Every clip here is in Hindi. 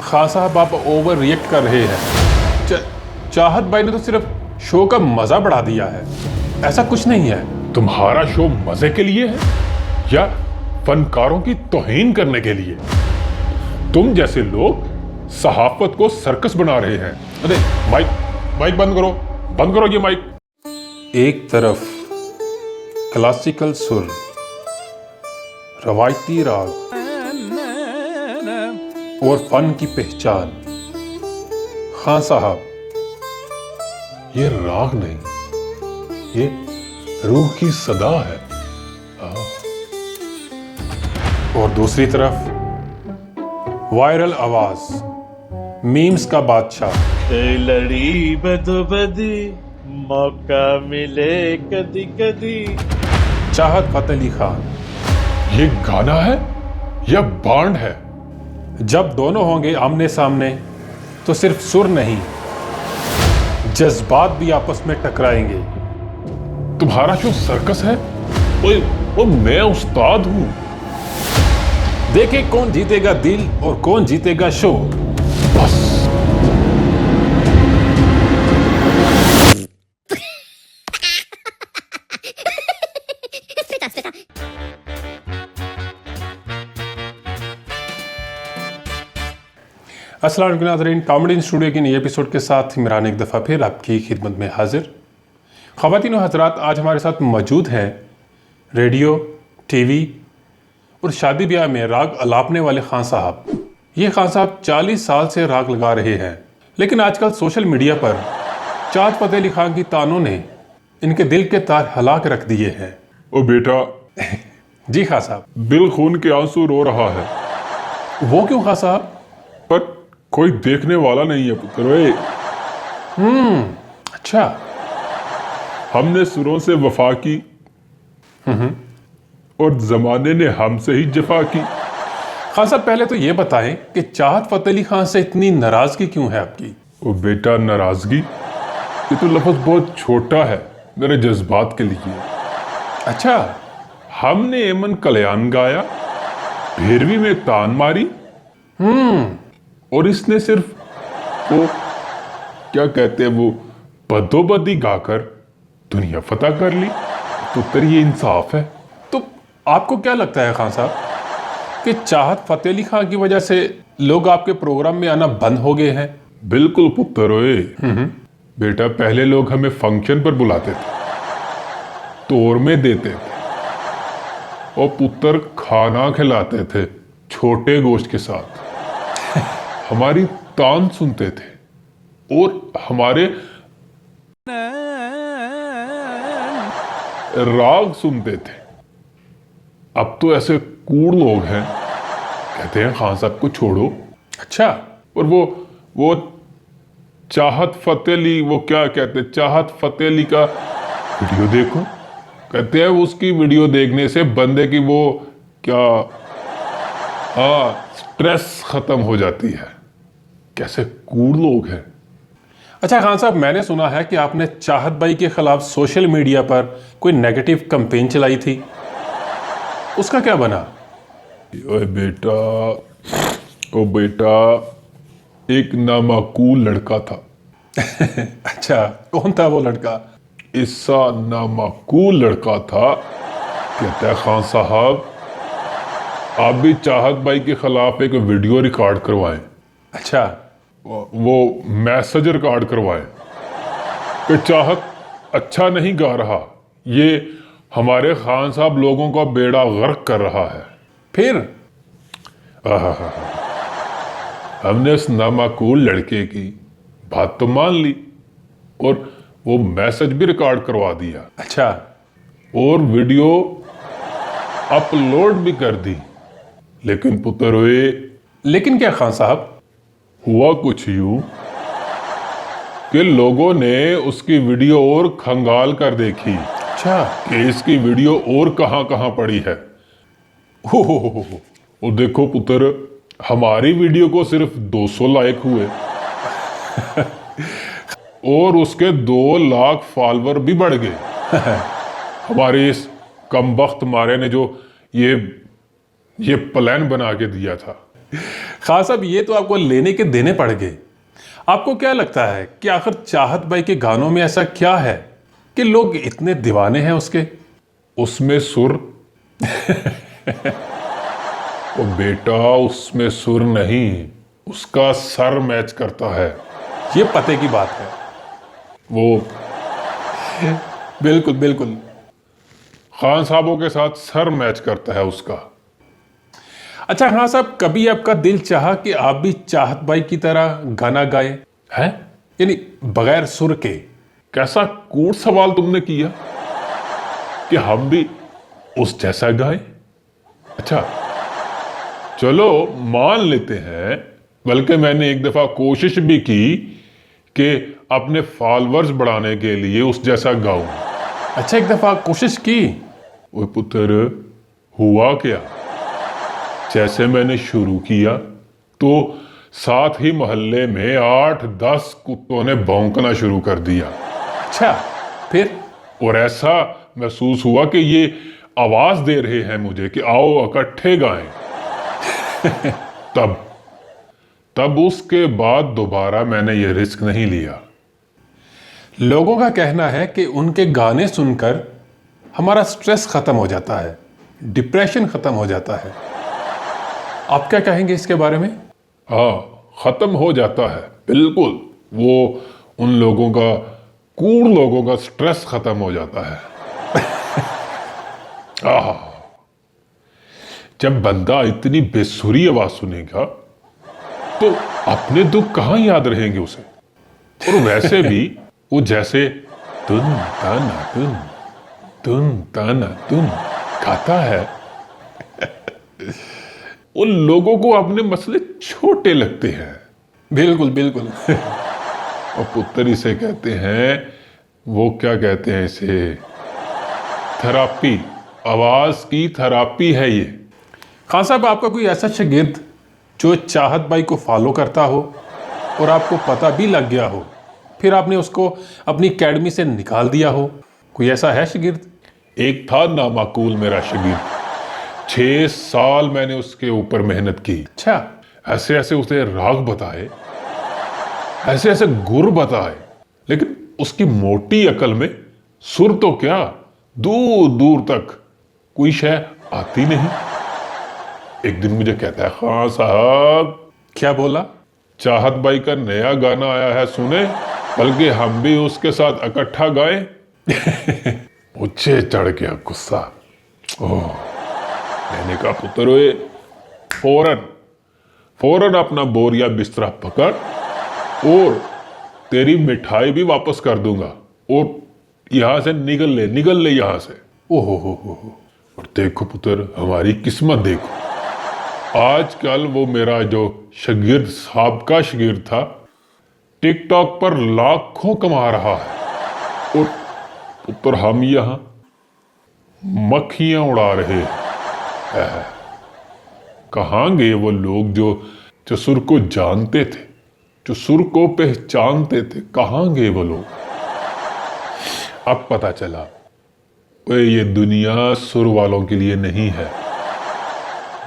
खान साहब आप ओवर रिएक्ट कर रहे हैं। चाहत भाई ने तो सिर्फ शो का मजा बढ़ा दिया है, ऐसा कुछ नहीं है। तुम्हारा शो मजे के लिए है या फनकारों की तौहीन करने के लिए? तुम जैसे लोग सहाफत को सर्कस बना रहे हैं। अरे माइक बंद करो ये माइक। एक तरफ क्लासिकल सुर, रवायती राग और फन की पहचान। खान साहब, ये राग नहीं, ये रूह की सदा है। और दूसरी तरफ वायरल आवाज, मीम्स का बादशाह। लड़ी बदोबदी मौका मिले कदी कदी। चाहत फतेह अली खान। ये गाना है या बांड है? जब दोनों होंगे आमने सामने तो सिर्फ सुर नहीं, जज्बात भी आपस में टकराएंगे। तुम्हारा शो सर्कस है? ओए मैं उस्ताद हूं। देखें कौन जीतेगा दिल और कौन जीतेगा शो। बस अस्सलाम वालेकुम नाज़रीन, कॉमेडी स्टूडियो की नई एपिसोड के साथ इमरान एक दफ़ा फिर आपकी खिदमत में हाजिर। ख़वातीन व हज़रात, आज हमारे साथ मौजूद हैं रेडियो, टीवी और शादी ब्याह में राग अलापने वाले खान साहब। ये खान साहब 40 साल से राग लगा रहे हैं, लेकिन आजकल सोशल मीडिया पर चाहत फतेह अली खान की तानों ने इनके दिल के तार हिला के रख दिए हैं। ओ बेटा, जी खान साहब। दिल खून के आंसू रो रहा है। वो क्यों खान साहब? पर कोई देखने वाला नहीं है पुत्र। अच्छा। हमने सुरों से वफा की और जमाने ने हमसे ही जफा की। खान साहब, पहले तो ये बताएं कि चाहत फतेह अली खान से इतनी नाराजगी क्यों है आपकी? ओ बेटा, नाराजगी ये तो लफ्ज बहुत छोटा है मेरे जज्बात के लिए। अच्छा। हमने एमन कल्याण गाया, भेरवी में तान मारी, और इसने सिर्फ वो क्या कहते हैं, वो बदोबदी गाकर दुनिया फतह कर ली। पुत्र, ये इंसाफ है? तो आपको क्या लगता है खान साहब कि चाहत फतेह अली खान की वजह से लोग आपके प्रोग्राम में आना बंद हो गए हैं? बिल्कुल पुत्र। ओए बेटा, पहले लोग हमें फंक्शन पर बुलाते थे, तोर में देते थे और पुत्र खाना खिलाते थे छोटे गोश्त के साथ। हमारी तान सुनते थे और हमारे राग सुनते थे। अब तो ऐसे कूड़ लोग हैं, कहते हैं खान साहब को छोड़ो। अच्छा। और वो चाहत फतेह अली, वो क्या कहते हैं, चाहत फतेह अली का वीडियो देखो। कहते हैं उसकी वीडियो देखने से बंदे की वो क्या, स्ट्रेस खत्म हो जाती है। कैसे कूड़ लोग हैं। अच्छा खान साहब, मैंने सुना है कि आपने चाहत भाई के खिलाफ सोशल मीडिया पर कोई नेगेटिव कैंपेन चलाई थी, उसका क्या बना? ओए बेटा, ओ बेटा, एक नामाकूल लड़का था। अच्छा, कौन था वो लड़का? ऐसा नामाकूल लड़का था, कहता है खान साहब आप भी चाहत भाई के खिलाफ एक वीडियो रिकॉर्ड करवाएं। अच्छा। वो मैसेज रिकॉर्ड करवाएं कि चाहत अच्छा नहीं गा रहा, ये हमारे खान साहब लोगों का बेड़ा गर्क कर रहा है। फिर हमने उस नामाकूल लड़के की बात तो मान ली और वो मैसेज भी रिकॉर्ड करवा दिया। अच्छा। और वीडियो अपलोड भी कर दी। लेकिन पुत्र, लेकिन क्या खान साहब? हुआ कुछ यूं कि लोगों ने उसकी वीडियो और खंगाल कर देखी। अच्छा। कि इसकी वीडियो और कहां कहां पड़ी है। और देखो पुत्र, हमारी वीडियो को सिर्फ 200 लाइक हुए और उसके 2 लाख फॉलोवर भी बढ़ गए। हमारे इस कमबख्त मारे ने जो ये प्लान बना के दिया था। खान साहब, ये तो आपको लेने के देने पड़ गए। आपको क्या लगता है कि आखिर चाहत भाई के गानों में ऐसा क्या है कि लोग इतने दीवाने हैं उसके? उसमें सुर ओ बेटा, उसमें सुर नहीं, उसका सर मैच करता है। ये पते की बात है। वो बिल्कुल बिल्कुल। खान साहबों के साथ सर मैच करता है उसका। अच्छा खान साहब, कभी आपका दिल चाहा कि आप भी चाहत भाई की तरह गाना गाएं, है? यानी बगैर सुर के? कैसा कूट सवाल तुमने किया कि हम भी उस जैसा गाएं। अच्छा चलो मान लेते हैं, बल्कि मैंने एक दफा कोशिश भी की कि अपने फॉलोअर्स बढ़ाने के लिए उस जैसा गाऊं। अच्छा, एक दफा कोशिश की? वो पुत्र, हुआ क्या, जैसे मैंने शुरू किया तो साथ ही मोहल्ले में 8-10 कुत्तों ने भौंकना शुरू कर दिया। अच्छा, फिर? और ऐसा महसूस हुआ कि ये आवाज दे रहे हैं मुझे कि आओ इकट्ठे गाएं। तब उसके बाद दोबारा मैंने ये रिस्क नहीं लिया। लोगों का कहना है कि उनके गाने सुनकर हमारा स्ट्रेस खत्म हो जाता है, डिप्रेशन खत्म हो जाता है। आप क्या कहेंगे इसके बारे में? हाँ, खत्म हो जाता है, बिल्कुल। वो उन लोगों का, कूड़ लोगों का स्ट्रेस खत्म हो जाता है। आह, जब बंदा इतनी बेसुरी आवाज सुनेगा तो अपने दुख कहाँ याद रहेंगे उसे। और वैसे भी वो जैसे तुन ताना तुन गाता है, उन लोगों को अपने मसले छोटे लगते हैं। बिल्कुल बिल्कुल। और पुत्र इसे कहते हैं, वो क्या कहते हैं इसे, थेरापी। आवाज की थेरापी है ये। खान साहब, आपका कोई ऐसा शागिर्द जो चाहत भाई को फॉलो करता हो और आपको पता भी लग गया हो, फिर आपने उसको अपनी एकेडमी से निकाल दिया हो? कोई ऐसा है शागिर्द? एक था नामाकूल मेरा शागिर्द, 6 साल मैंने उसके ऊपर मेहनत की। अच्छा। ऐसे ऐसे उसे राग बताए, ऐसे ऐसे गुर बताए, लेकिन उसकी मोटी अकल में सुर तो क्या, दूर दूर तक कोई शय आती नहीं। एक दिन मुझे कहता है, खान साहब। क्या बोला? चाहत भाई का नया गाना आया है, सुने, बल्कि हम भी उसके साथ इकट्ठा गाएं। मुझे चढ़ गया गुस्सा। ओह, मैंने कहा पुत्र, ओए फौरन अपना बोरिया बिस्तरा पकड़ और तेरी मिठाई भी वापस कर दूंगा, और यहां से निकल ले यहां से। ओहो हो। और देखो पुत्र, हमारी किस्मत देखो, आजकल वो मेरा जो शागिर्द, साहब का शागिर्द था, टिकटॉक पर लाखों कमा रहा है, और पुत्र हम यहां मक्खियां उड़ा रहे हैं। कहाँ गए वो लोग जो सुर को जानते थे, जो सुर को पहचानते थे? कहाँ गए वो लोग? अब पता चला, ये दुनिया सुर वालों के लिए नहीं है,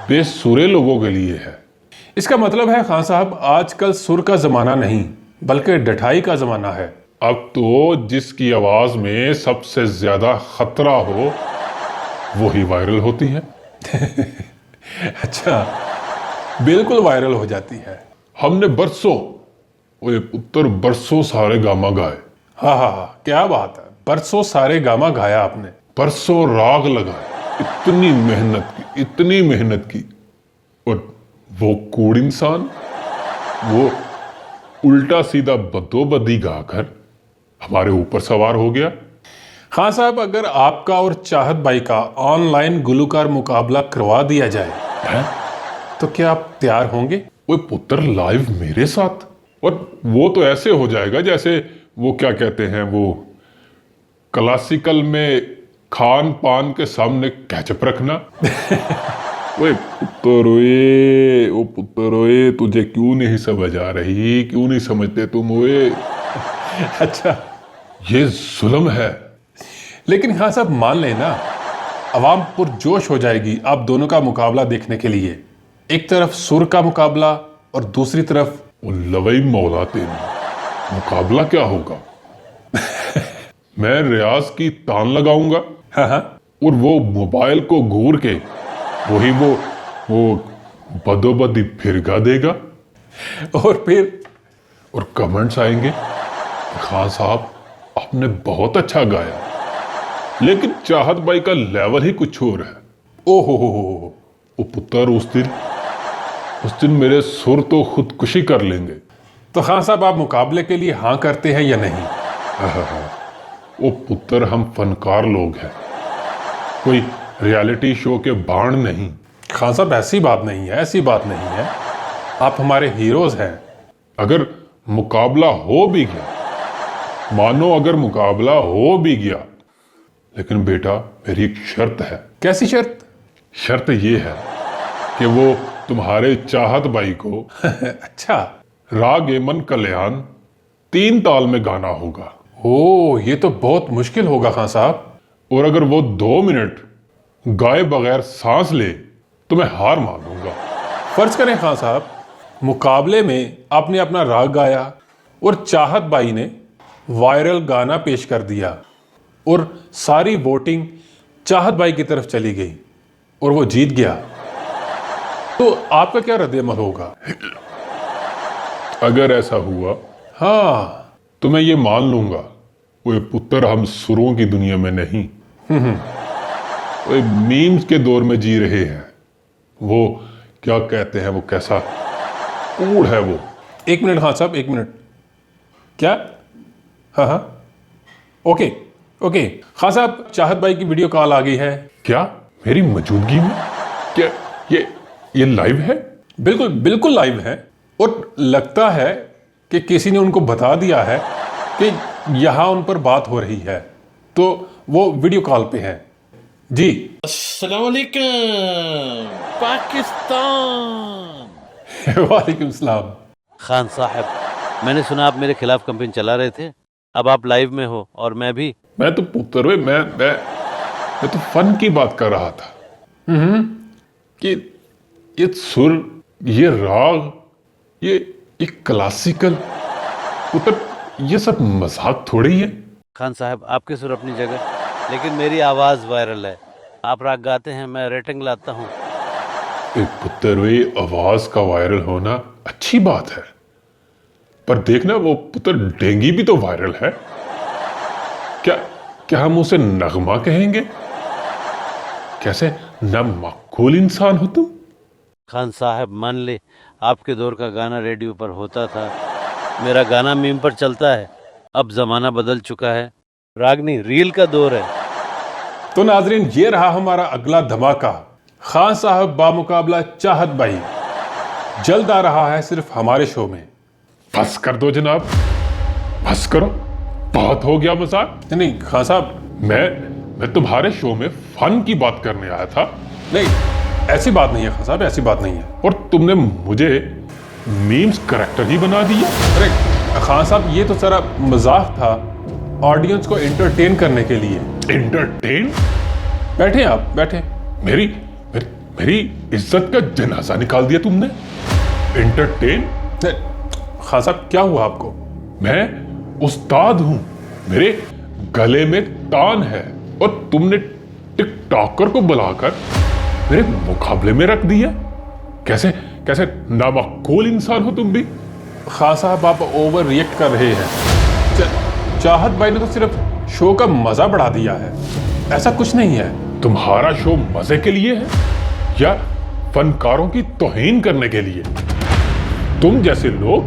बेसुरे लोगों के लिए है। इसका मतलब है खान साहब, आजकल सुर का जमाना नहीं बल्कि डठाई का जमाना है। अब तो जिसकी आवाज में सबसे ज्यादा खतरा हो वही वायरल होती है। अच्छा, बिल्कुल वायरल हो जाती है। हमने बरसों सारे गामा गाए। हाँ, क्या बात है, बरसों सारे गामा गाया आपने। बरसों राग लगाए, इतनी मेहनत की, और वो कूड़ इंसान, वो उल्टा सीधा बदोबदी गाकर हमारे ऊपर सवार हो गया। खान साहब, अगर आपका और चाहत भाई का ऑनलाइन गुलूकार मुकाबला करवा दिया जाए है? तो क्या आप तैयार होंगे? वो पुत्र लाइव मेरे साथ, और वो तो ऐसे हो जाएगा जैसे वो क्या कहते हैं, वो क्लासिकल में खान पान के सामने कैचअप रखना। वो पुत्र ओए, तुझे क्यों नहीं समझ आ रही, क्यों नहीं समझते तुम ओए? अच्छा, ये जुल्म है। लेकिन खान साहब मान लेना, अवाम पुरजोश हो जाएगी आप दोनों का मुकाबला देखने के लिए। एक तरफ सुर का मुकाबला और दूसरी तरफ वो लवई मौला तेरी, मुकाबला क्या होगा? मैं रियाज की तान लगाऊंगा हाँ हाँ और वो मोबाइल को घूर के वो बदोबदी फिरगा देगा और कमेंट्स आएंगे, खान साहब आपने बहुत अच्छा गाया, लेकिन चाहत भाई का लेवल ही कुछ और है। ओहो वो पुत्र उस दिन मेरे सुर तो खुदकुशी कर लेंगे। तो खान साहब आप मुकाबले के लिए हाँ करते हैं या नहीं? वो पुत्र हम फनकार लोग हैं, कोई रियलिटी शो के बाण नहीं। खान साहब ऐसी बात नहीं है, ऐसी बात नहीं है, आप हमारे हीरोज हैं। अगर मुकाबला हो भी गया, मानो अगर मुकाबला हो भी गया, लेकिन बेटा मेरी एक शर्त है। कैसी शर्त? शर्त ये है कि वो तुम्हारे चाहत भाई को अच्छा, राग एमन कल्याण 3 ताल में गाना होगा। ओ ये तो बहुत मुश्किल होगा खान साहब। और अगर वो 2 मिनट गाए बगैर सांस ले तो मैं हार मान लूंगा। फर्ज करें खान साहब, मुकाबले में आपने अपना राग गाया और चाहत भाई ने वायरल गाना पेश कर दिया और सारी वोटिंग चाहत भाई की तरफ चली गई और वो जीत गया, तो आपका क्या रद्द-ए-अमल होगा? अगर ऐसा हुआ हाँ तो मैं ये मान लूंगा वो पुत्र हम सुरों की दुनिया में नहीं, वो मीम्स के दौर में जी रहे हैं। वो क्या कहते हैं, वो कैसा कूड़ है वो। 1 मिनट खान साहब, 1 मिनट। क्या? हाँ हाँ ओके ओके खान साहब, चाहत भाई की वीडियो कॉल आ गई है। क्या मेरी मौजूदगी में? क्या ये लाइव है? बिल्कुल बिल्कुल लाइव है और लगता है कि किसी ने उनको बता दिया है कि यहाँ उन पर बात हो रही है, तो वो वीडियो कॉल पे हैं जी। अस्सलाम वालेकुम पाकिस्तान। वालेकुम सलाम। खान साहब, मैंने सुना आप मेरे खिलाफ कंपेन चला रहे थे, अब आप लाइव में हो और मैं भी। मैं तो पुत्र हुए मैं तो फन की बात कर रहा था कि ये सुर, ये राग, ये क्लासिकल पुत्र, ये सब मजाक थोड़ी है। खान साहब, आपके सुर अपनी जगह, लेकिन मेरी आवाज़ वायरल है। आप राग गाते हैं, मैं रेटिंग लाता हूँ। पुत्र हुए आवाज का वायरल होना अच्छी बात है, पर देखना वो पुत्र डेंगी भी तो वायरल है। क्या हम उसे नगमा कहेंगे? कैसे नामाकूल इंसान हो तुम। खान साहब, मान ले आपके दौर का गाना रेडियो पर होता था, मेरा गाना मीम पर चलता है। अब जमाना बदल चुका है, रागनी रील का दौर है। तो नाजरीन, ये रहा हमारा अगला धमाका। खान साहब बामुकाबला चाहत भाई जल्द आ रहा है सिर्फ हमारे शो में। बस कर दो जनाब, बस करो, बहुत हो गया मजाक। नहीं खान साहब, मैं तुम्हारे शो में फन की बात करने आया था। नहीं ऐसी बात नहीं है खान साहब, ऐसी बात नहीं है। और तुमने मुझे मीम्स करेक्टर ही बना दिया। अरे खान साहब, ये तो सारा मजाक था, ऑडियंस को एंटरटेन करने के लिए। एंटरटेन? बैठे आप, बैठे। मेरी इज्जत का जनाजा निकाल दिया तुमने। एंटरटेन? खान साहब, क्या हुआ आपको? मैं उस्ताद हूं, मेरे गले में तान है, और तुमने टिकटॉकर को बुलाकर मेरे मुकाबले में रख दिया। कैसे नामाकूल इंसान हो तुम भी। खान साहब, आप ओवर रिएक्ट कर रहे हैं। चाहत भाई ने तो सिर्फ शो का मजा बढ़ा दिया है, ऐसा कुछ नहीं है। तुम्हारा शो मजे के लिए है या फनकारों की तौहीन करने के लिए? तुम जैसे लोग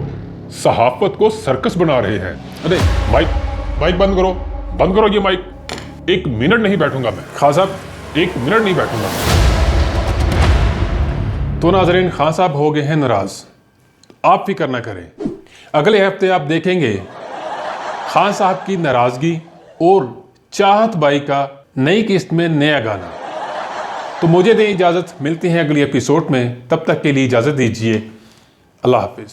सहाफत को सर्कस बना रहे हैं। अरे माइक बंद करो ये माइक। 1 मिनट नहीं बैठूंगा मैं। खान साहब, 1 मिनट नहीं बैठूंगा। तो नाजरीन, खान साहब हो गए हैं नाराज। आप फिक्र ना करें, अगले हफ्ते आप देखेंगे खान साहब की नाराजगी और चाहत भाई का नई किस्त में नया गाना। तो मुझे दें इजाजत, मिलते हैं अगली एपिसोड में, तब तक के लिए इजाजत दीजिए। अल्लाह हाफिज।